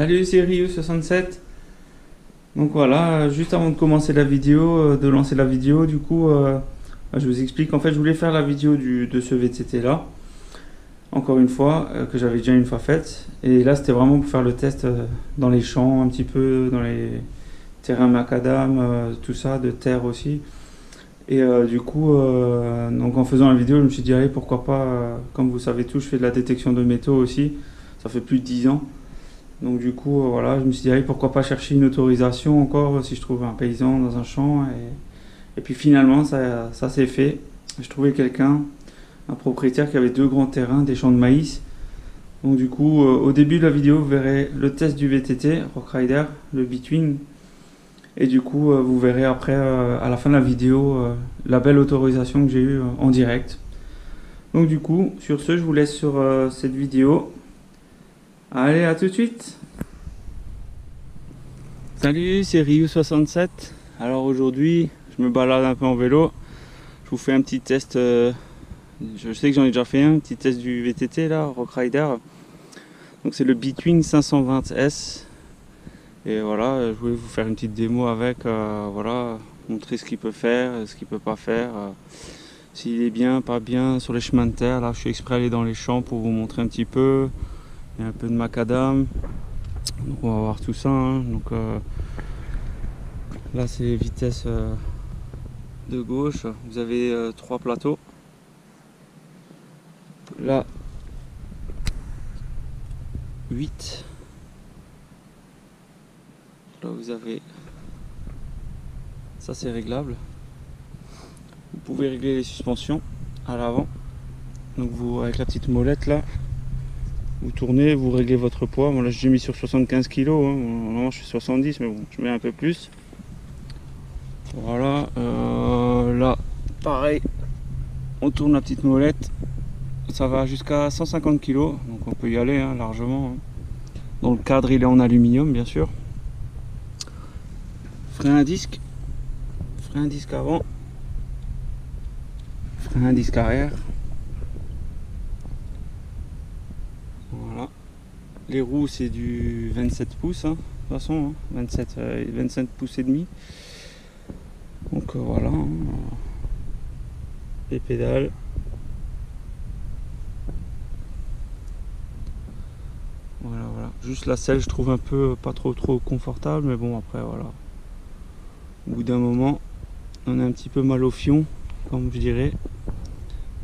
Salut, c'est Ryu67. Donc voilà, juste avant de commencer la vidéo, de lancer la vidéo, du coup, je vous explique. En fait, je voulais faire la vidéo de ce VTT là, encore une fois, que j'avais déjà une fois faite. Et là, c'était vraiment pour faire le test dans les champs, un petit peu, dans les terrains macadam, tout ça, de terre aussi. Et du coup, donc en faisant la vidéo, je me suis dit, allez, pourquoi pas, comme vous savez tous, je fais de la détection de métaux aussi. Ça fait plus de 10 ans. Donc du coup, voilà, je me suis dit, allez, pourquoi pas chercher une autorisation encore si je trouve un paysan dans un champ. Et puis finalement, ça s'est fait. Je trouvais quelqu'un, un propriétaire qui avait 2 grands terrains, des champs de maïs. Donc du coup, au début de la vidéo, vous verrez le test du VTT, Rockrider, le Between. Et du coup, vous verrez après, à la fin de la vidéo, la belle autorisation que j'ai eue en direct. Donc du coup, sur ce, je vous laisse sur cette vidéo. Allez, à tout de suite. Salut, c'est Ryu67. Alors aujourd'hui, je me balade un peu en vélo. Je vous fais un petit test. Je sais que j'en ai déjà fait un petit test du VTT là, Rockrider. Donc c'est le Between 520S. Et voilà, je voulais vous faire une petite démo avec. Voilà, montrer ce qu'il peut faire, ce qu'il peut pas faire. S'il est bien, pas bien sur les chemins de terre. Là, je suis exprès allé dans les champs pour vous montrer un petit peu. Il y a un peu de macadam, donc on va voir tout ça, hein. Donc là c'est les vitesses de gauche, vous avez 3 plateaux, là 8, là vous avez, ça c'est réglable, vous pouvez régler les suspensions à l'avant, donc vous avec la petite molette là, vous tournez, vous réglez votre poids. Bon, là j'ai mis sur 75 kg, hein. Normalement je suis 70, mais bon, je mets un peu plus. Voilà, là pareil, on tourne la petite molette, ça va jusqu'à 150 kg, donc on peut y aller hein, largement. Hein. Dans le cadre, il est en aluminium, bien sûr. Frein à disque avant, frein à disque arrière. Voilà. Les roues c'est du 27 pouces hein, de toute façon, hein, 27 pouces et demi. Donc voilà, hein. Les pédales. Voilà. Juste la selle je trouve un peu pas trop confortable, mais bon après voilà. Au bout d'un moment, on a un petit peu mal au fion, comme je dirais.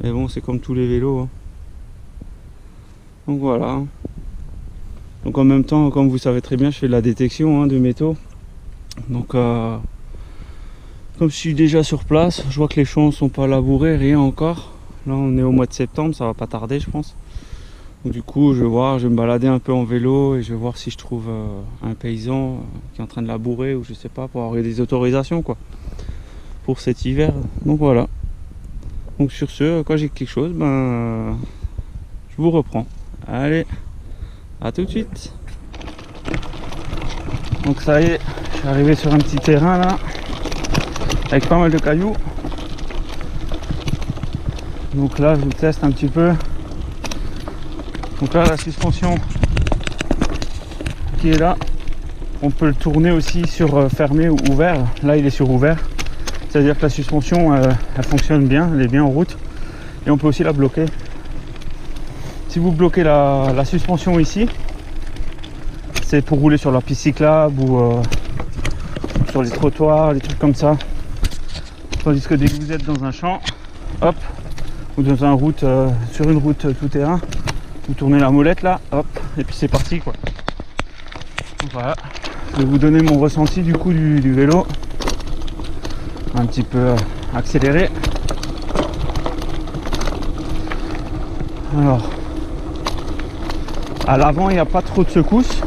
Mais bon, c'est comme tous les vélos. Hein. Donc voilà. Donc en même temps, comme vous savez très bien, je fais de la détection hein, de métaux. Donc comme je suis déjà sur place, je vois que les champs ne sont pas labourés, rien encore. Là on est au mois de septembre, ça va pas tarder je pense. Donc du coup je vais me balader un peu en vélo et je vais voir si je trouve un paysan qui est en train de labourer ou je sais pas, pour avoir des autorisations quoi. Pour cet hiver. Donc voilà. Donc sur ce, quand j'ai quelque chose, ben je vous reprends. Allez, à tout de suite. Donc ça y est, je suis arrivé sur un petit terrain là, avec pas mal de cailloux. Donc là je vous teste un petit peu. Donc là la suspension qui est là, on peut le tourner aussi sur fermé ou ouvert. Là il est sur ouvert, c'est à dire que la suspension elle fonctionne bien, elle est bien en route. Et on peut aussi la bloquer. Si vous bloquez la suspension ici, c'est pour rouler sur la piste cyclable ou sur les trottoirs, des trucs comme ça. Tandis que dès que vous êtes dans un champ, hop, ou dans une route, sur une route tout terrain, vous tournez la molette là, hop, et puis c'est parti quoi. Donc voilà, je vais vous donner mon ressenti du coup du vélo, un petit peu accéléré. Alors, à l'avant il n'y a pas trop de secousses.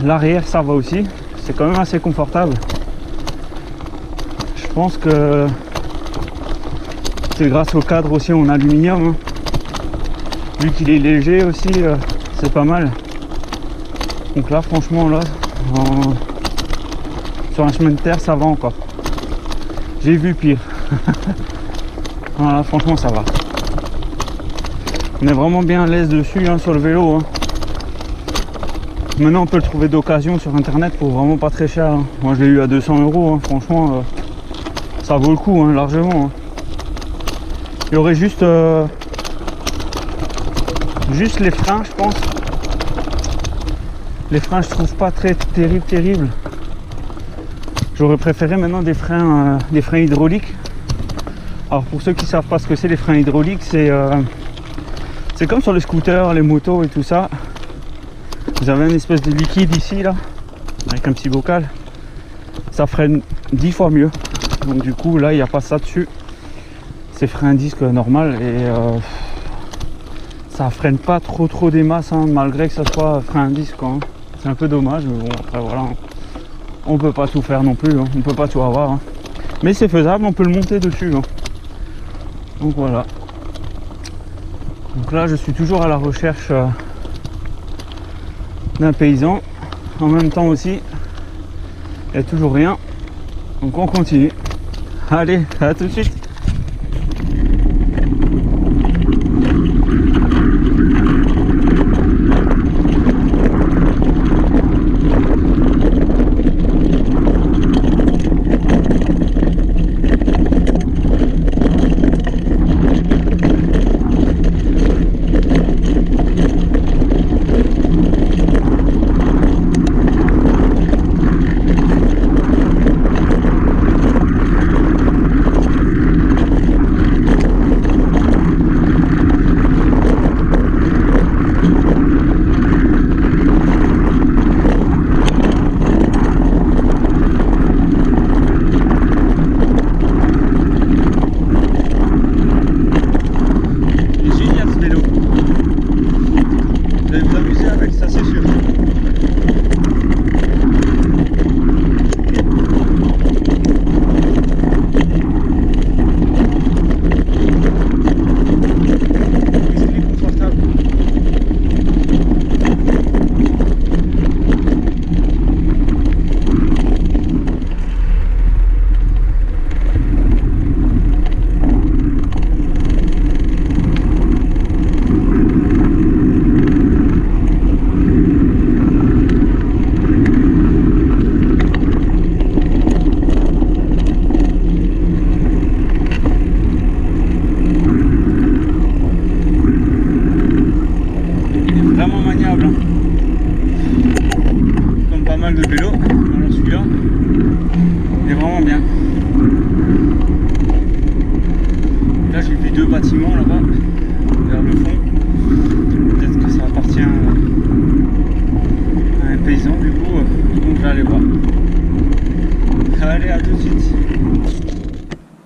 L'arrière ça va aussi, c'est quand même assez confortable. Je pense que c'est grâce au cadre aussi en aluminium, hein. Vu qu'il est léger aussi, c'est pas mal. Donc là franchement là, sur un chemin de terre ça va encore. J'ai vu pire. Voilà, franchement ça va. On est vraiment bien à l'aise dessus hein, sur le vélo. Hein. Maintenant on peut le trouver d'occasion sur internet pour vraiment pas très cher, hein. Moi je l'ai eu à 200 €, hein. Franchement ça vaut le coup, hein, largement, hein. Il y aurait juste les freins, je pense. Les freins je trouve pas très terrible. J'aurais préféré maintenant des freins hydrauliques. Alors pour ceux qui savent pas ce que c'est les freins hydrauliques, c'est comme sur les scooters, les motos et tout ça. Vous avez une espèce de liquide ici là, avec un petit bocal. Ça freine 10 fois mieux. Donc du coup là il n'y a pas ça dessus. C'est frein disque normal et ça freine pas trop des masses, hein, malgré que ça soit frein disque, hein. C'est un peu dommage, mais bon après voilà, hein. On peut pas tout faire non plus, hein. On peut pas tout avoir, hein. Mais c'est faisable, on peut le monter dessus, hein. Donc voilà. Donc là je suis toujours à la recherche d'un paysan. En même temps aussi il n'y a toujours rien, donc on continue. Allez, à tout de suite.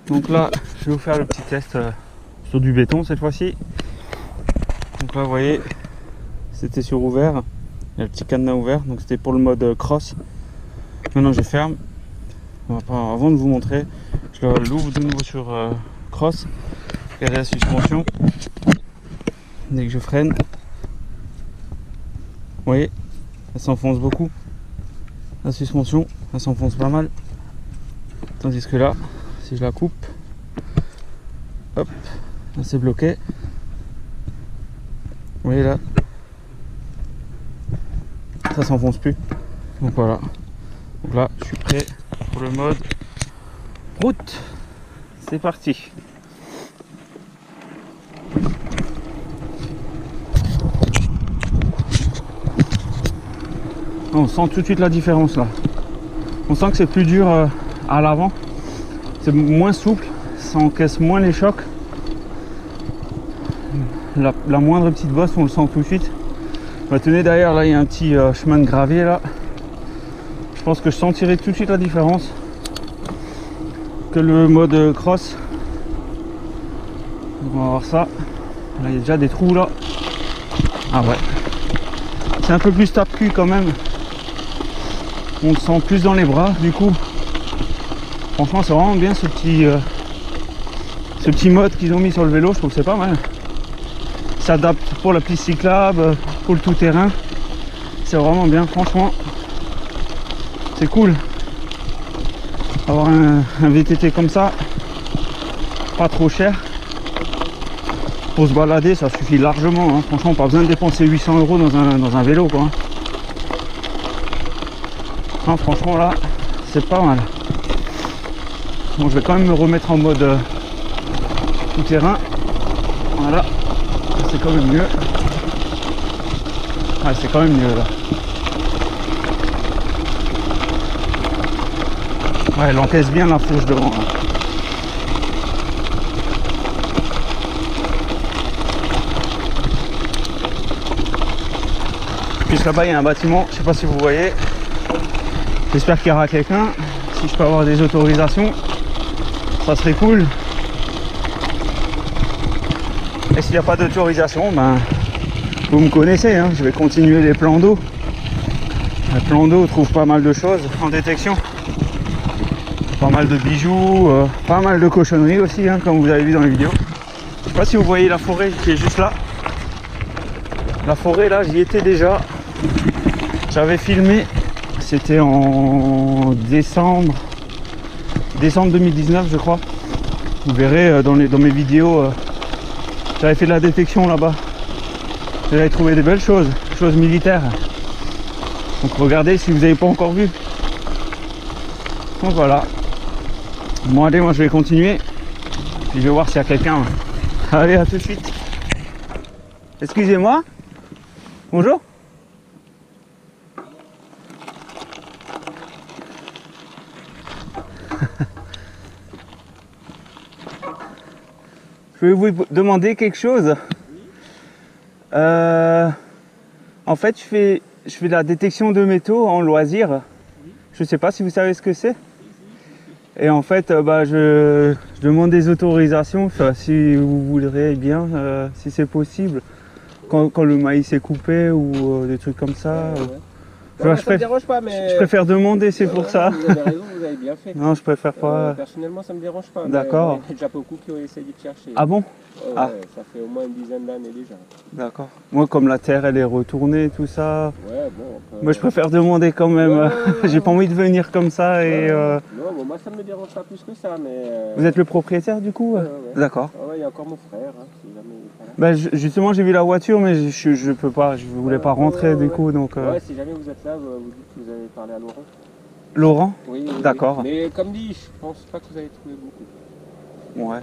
Donc là, je vais vous faire le petit test sur du béton cette fois-ci. Donc là, vous voyez, c'était sur ouvert. Il y a le petit cadenas ouvert, donc c'était pour le mode cross. Maintenant, je ferme. Avant de vous montrer, je l'ouvre de nouveau sur cross. Regardez la suspension. Dès que je freine, vous voyez, elle s'enfonce beaucoup. La suspension, elle s'enfonce pas mal. Tandis que là, si je la coupe, hop, là c'est bloqué. Vous voyez là, ça s'enfonce plus. Donc voilà. Donc là, je suis prêt pour le mode route. C'est parti. On sent tout de suite la différence là. On sent que c'est plus dur à l'avant. C'est moins souple, ça encaisse moins les chocs. La moindre petite bosse, on le sent tout de suite. Bah, tenez, d'ailleurs là il y a un petit chemin de gravier là. Je pense que je sentirai tout de suite la différence que le mode cross. Donc on va voir ça. Là il y a déjà des trous là. Ah ouais. C'est un peu plus tape-cul quand même. On le sent plus dans les bras du coup. Franchement c'est vraiment bien ce petit mode qu'ils ont mis sur le vélo, je trouve que c'est pas mal. S'adapte pour la piste cyclable, pour le tout-terrain. C'est vraiment bien, franchement. C'est cool. Avoir un VTT comme ça, pas trop cher. Pour se balader, ça suffit largement, hein. Franchement, pas besoin de dépenser 800 € dans un vélo, quoi. Ah, franchement là, c'est pas mal. Bon, je vais quand même me remettre en mode tout terrain. Voilà, c'est quand même mieux. Ah, c'est quand même mieux là. Ouais, elle encaisse bien la flèche devant là. Juste là-bas il y a un bâtiment, je sais pas si vous voyez. J'espère qu'il y aura quelqu'un. Si je peux avoir des autorisations, ça serait cool. Et s'il n'y a pas d'autorisation, ben vous me connaissez, hein, je vais continuer les plans d'eau. Les plans d'eau trouvent pas mal de choses en détection. Pas mal de bijoux, pas mal de cochonneries aussi, hein, comme vous avez vu dans les vidéos. Je sais pas si vous voyez la forêt qui est juste là. La forêt là, j'y étais déjà. J'avais filmé, c'était en décembre 2019 je crois. Vous verrez dans mes vidéos, j'avais fait de la détection là-bas. J'avais trouvé des belles choses militaires. Donc regardez si vous n'avez pas encore vu. Donc voilà. Bon allez, moi je vais continuer. Puis je vais voir s'il y a quelqu'un. Allez, à tout de suite. Excusez-moi. Bonjour. Je vais vous demander quelque chose. En fait, je fais de la détection de métaux en loisir. Je ne sais pas si vous savez ce que c'est. Et en fait, je demande des autorisations, si vous voudrez bien, si c'est possible. Quand le maïs est coupé ou des trucs comme ça. Ouais. Ça me dérange pas, mais... Je préfère demander, c'est pour ça. Vous avez raison, vous avez bien fait. Non, je préfère pas. Personnellement, ça me dérange pas. D'accord. Il y a déjà beaucoup qui ont essayé de chercher. Ah bon? Ouais, ça fait au moins une dizaine d'années déjà. D'accord. Moi, comme la terre, elle est retournée, tout ça. Ouais, bon. Moi, je préfère demander quand même. J'ai pas envie de venir comme ça et. Non, bon, moi, ça me dérange pas plus que ça, mais. Vous êtes le propriétaire du coup? Ouais. D'accord. Ah ouais, il y a encore mon frère, hein, si jamais. Justement, j'ai vu la voiture, mais je peux pas, je voulais pas rentrer du coup, donc. Ouais, si jamais vous êtes là, vous dites que vous avez parlé à Laurent. Laurent? Oui. D'accord. Mais comme dit, je pense pas que vous avez trouvé beaucoup. Ouais.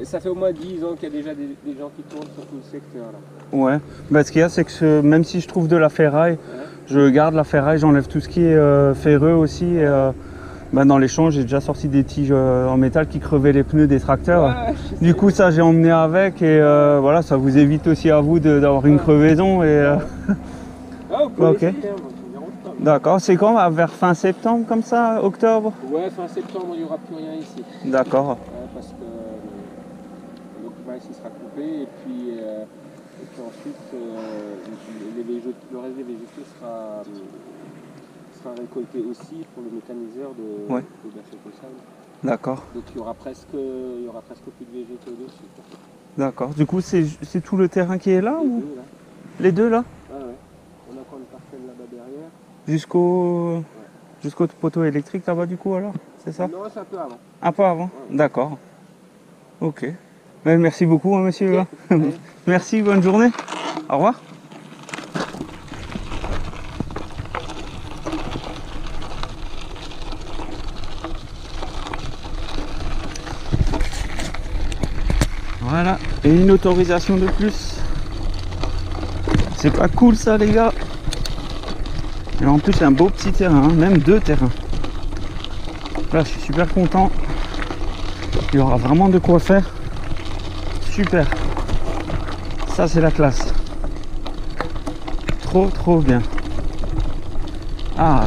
Ça fait au moins 10 ans qu'il y a déjà des gens qui tournent sur tout le secteur là. Ouais. Ce qu'il y a, c'est que même si je trouve de la ferraille, je garde la ferraille, j'enlève tout ce qui est ferreux aussi. Et, dans les champs, j'ai déjà sorti des tiges en métal qui crevaient les pneus des tracteurs. Ouais, du coup, ça j'ai emmené avec et voilà, ça vous évite aussi à vous d'avoir une crevaison. Et, ok. D'accord, c'est quand? Vers fin septembre comme ça, octobre? Ouais, fin septembre, il n'y aura plus rien ici. D'accord. Parce que le maïs sera coupé et puis ensuite le reste des végétaux sera récolté aussi pour le méthaniseur de Berchet-Cossal. D'accord. Donc il y aura presque plus de végétaux dessus. D'accord. Du coup, c'est tout le terrain qui est là ou deux, là. Les deux là? Ah ouais. On a encore une parcelle là-bas derrière. Jusqu'au poteau électrique là-bas du coup alors? C'est ça? Non, c'est un peu avant. Un peu avant? Ouais. D'accord. Ok. Merci beaucoup hein, monsieur. Okay. Merci, bonne journée. Au revoir. Voilà, et une autorisation de plus. C'est pas cool ça les gars. Et en plus un beau petit terrain, hein, même deux terrains. Là je suis super content. Il y aura vraiment de quoi faire. Super. Ça c'est la classe. Trop bien. Ah.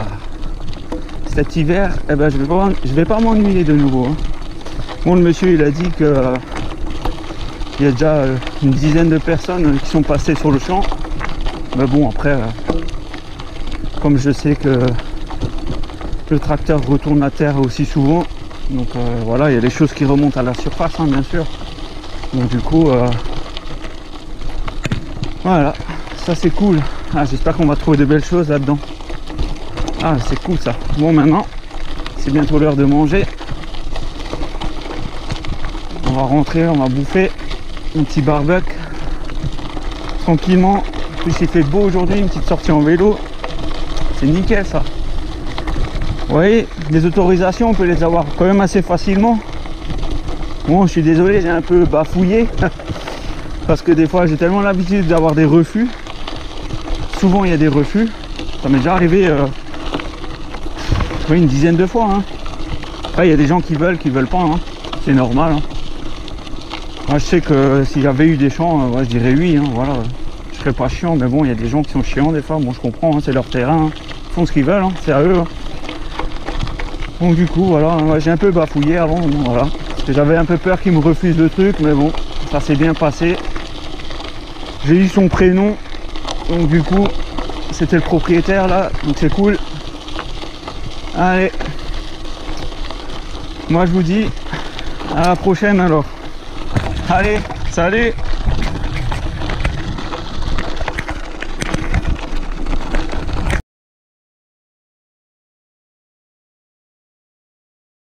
Cet hiver, eh ben, je vais pas m'ennuyer de nouveau. Hein. Bon, le monsieur il a dit que il y a déjà une dizaine de personnes qui sont passées sur le champ. Mais bon, après, comme je sais que le tracteur retourne la terre aussi souvent, donc voilà, il y a des choses qui remontent à la surface, hein, bien sûr. Donc du coup, voilà, ça c'est cool. Ah, j'espère qu'on va trouver de belles choses là-dedans. Ah, c'est cool ça. Bon, maintenant, c'est bientôt l'heure de manger. On va rentrer, on va bouffer un petit barbecue tranquillement. En plus il fait beau aujourd'hui, une petite sortie en vélo, c'est nickel ça. Vous voyez, les autorisations, on peut les avoir quand même assez facilement. Bon, je suis désolé, j'ai un peu bafouillé. Parce que des fois, j'ai tellement l'habitude d'avoir des refus. Souvent, il y a des refus. Ça m'est déjà arrivé une dizaine de fois. Hein. Après, il y a des gens qui veulent pas. Hein. C'est normal. Hein. Moi, je sais que si j'avais eu des champs, je dirais oui. Hein, voilà. Je serais pas chiant, mais bon, il y a des gens qui sont chiants des fois. Bon, je comprends, hein, c'est leur terrain. Hein. Ils font ce qu'ils veulent, hein, c'est à eux. Hein. Donc du coup, voilà, j'ai un peu bafouillé avant. Bon, voilà. Parce que j'avais un peu peur qu'ils me refusent le truc, mais bon, ça s'est bien passé. J'ai eu son prénom, donc du coup, c'était le propriétaire là, donc c'est cool. Allez, moi je vous dis à la prochaine alors. Allez, salut!